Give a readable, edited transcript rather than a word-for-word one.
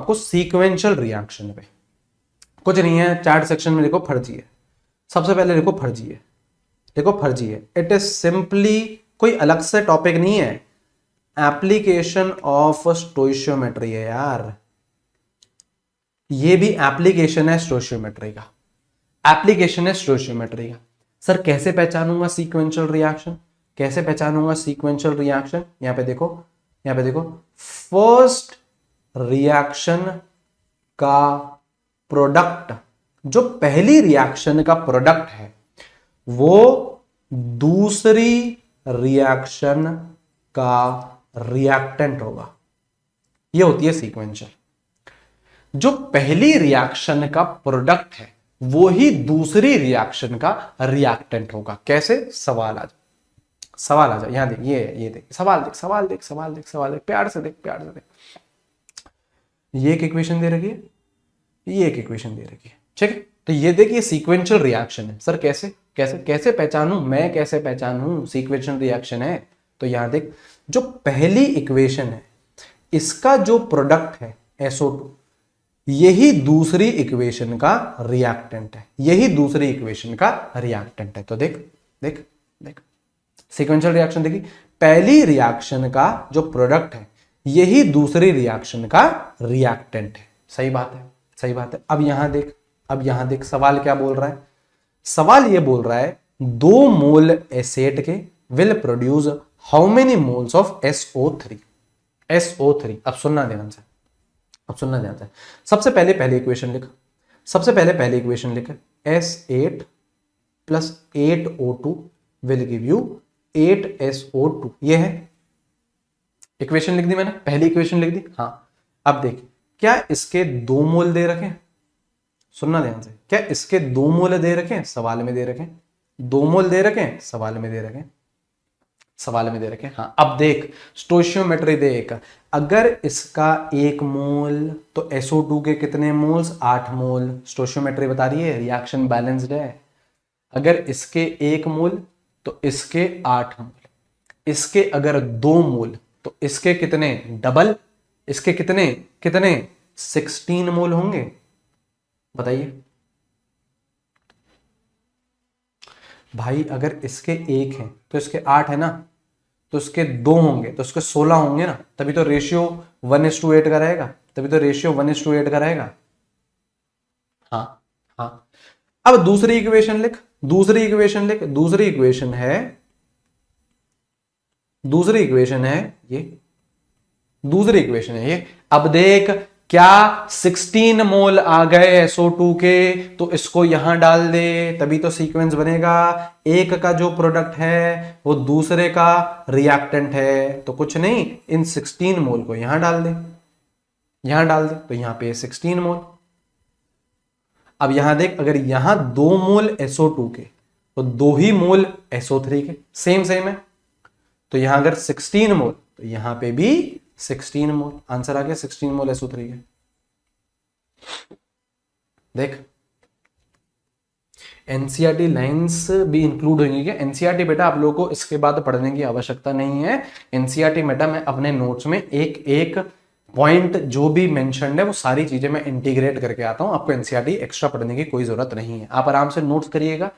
आपको sequential reaction पे। कुछ नहीं है, चैट सेक्शन में लिखो फर्जी है, सबसे पहले लिखो फर्जी है, लिखो फर्जी है। इट इज सिंपली, कोई अलग से टॉपिक नहीं है, एप्लीकेशन ऑफ स्टोइशियोमेट्री है यार, ये भी एप्लीकेशन है स्टोइशियोमेट्री का, एप्लीकेशन है स्टोइशियोमेट्री का। सर कैसे पहचानूंगा सीक्वेंशियल रिएक्शन, कैसे पहचानूंगा सीक्वेंशियल रिएक्शन? यहां पे देखो, यहां पे देखो, फर्स्ट रिएक्शन का प्रोडक्ट, जो पहली रिएक्शन का प्रोडक्ट है वो दूसरी रिएक्शन का रिएक्टेंट होगा, ये होती है सीक्वेंशियल। जो पहली रिएक्शन का प्रोडक्ट है वो ही दूसरी रिएक्शन का रिएक्टेंट होगा। कैसे? सवाल आ जाए, सवाल आ जाए, यहां देख, ये देख, सवाल देख, सवाल देख, सवाल देख, सवाल देख, प्यार से देख, प्यार से देख। ये एक इक्वेशन दे रखी है, ये एक इक्वेशन दे रखी है, ठीक है। तो ये देख, ये सीक्वेंशियल रिएक्शन है। सर कैसे कैसे कैसे पहचानूं मैं, कैसे पहचानूं सीक्वेंशियल रिएक्शन है? तो यहां देख, जो पहली इक्वेशन है इसका जो प्रोडक्ट है SO2, यही दूसरी इक्वेशन का रिएक्टेंट है, यही दूसरी इक्वेशन का रिएक्टेंट है। तो देख देख देख, सीक्वेंशियल रिएक्शन देखी, पहली रिएक्शन का जो प्रोडक्ट है यही दूसरी रिएक्शन का रिएक्टेंट है। सही बात है, सही बात है। अब यहां देख, अब यहां देख, सवाल क्या बोल रहा है? सवाल ये बोल रहा है 2 मोल एसेट के will produce how many moles of SO3? SO3, अब सुनना ध्यान से, अब सुनना ध्यान से। सबसे पहले पहली इक्वेशन लिख, सबसे पहले पहली इक्वेशन लिख, S8 plus 8O2 will give you 8SO2, ये है इक्वेशन लिख दी मैंने, पहली इक्वेशन लिख दी। हाँ, अब देख, क्या इसके 2 मोल दे रखे हैं? सुनना ध्यान से, क्या इसके 2 मोल दे रखे हैं? सवाल में दे रखे हैं। 2 मोल दे रखे हैं, सवाल में दे रखे हैं, सवाल में दे रखे हैं। हाँ, अब देख स्टोइशियोमेट्री देख, अगर इसका 1 मोल तो SO2 के कितने मोल्स? 8 मोल। स्टोइशियोमेट्री बता रही है रिएक्शन बैलेंस्ड है। अगर इसके 1 मोल तो इसके 8 मोल, इसके अगर 2 मोल तो इसके कितने? डबल, इसके कितने कितने? 16 मोल होंगे। बताइए भाई, अगर इसके 1 है तो इसके 8 है ना, तो इसके 2 होंगे तो इसके 16 होंगे ना, तभी तो रेशियो 1:8 का रहेगा, तभी तो रेशियो 1:8 का रहेगा। हाँ हाँ, अब दूसरी इक्वेशन लिख, दूसरी इक्वेशन लिख, दूसरी इक्वेशन है, दूसरी इक्वेशन है ये, दूसरी इक्वेशन है ये। अब देख, क्या 16 मोल आ गए SO2 के, तो इसको यहां डाल दे तभी तो सीक्वेंस बनेगा। एक का जो प्रोडक्ट है वो दूसरे का रिएक्टेंट है, तो कुछ नहीं, इन 16 मोल को यहां डाल दे, यहां डाल दे, तो यहां पे 16 मोल। अब यहां देख, अगर यहां 2 मोल SO2 के तो 2 ही मोल SO3 के, सेम सेम है। तो यहां अगर 16 मोल तो यहां पे भी 16 मोल। आंसर आ गया 16 मोल SO3 के। देख, एनसीईआरटी लाइंस भी इंक्लूड होंगी क्या? एनसीईआरटी बेटा आप लोगों को इसके बाद पढ़ने की आवश्यकता नहीं है। एनसीईआरटी बेटा मैं अपने नोट्स में एक एक पॉइंट जो भी मेंशन्ड है वो सारी चीजें मैं इंटीग्रेट करके आता हूं। आपको एनसीईआरटी एक्स्ट्रा पढ़ने की कोई जरूरत नहीं है, आप आराम से नोट्स करिएगा,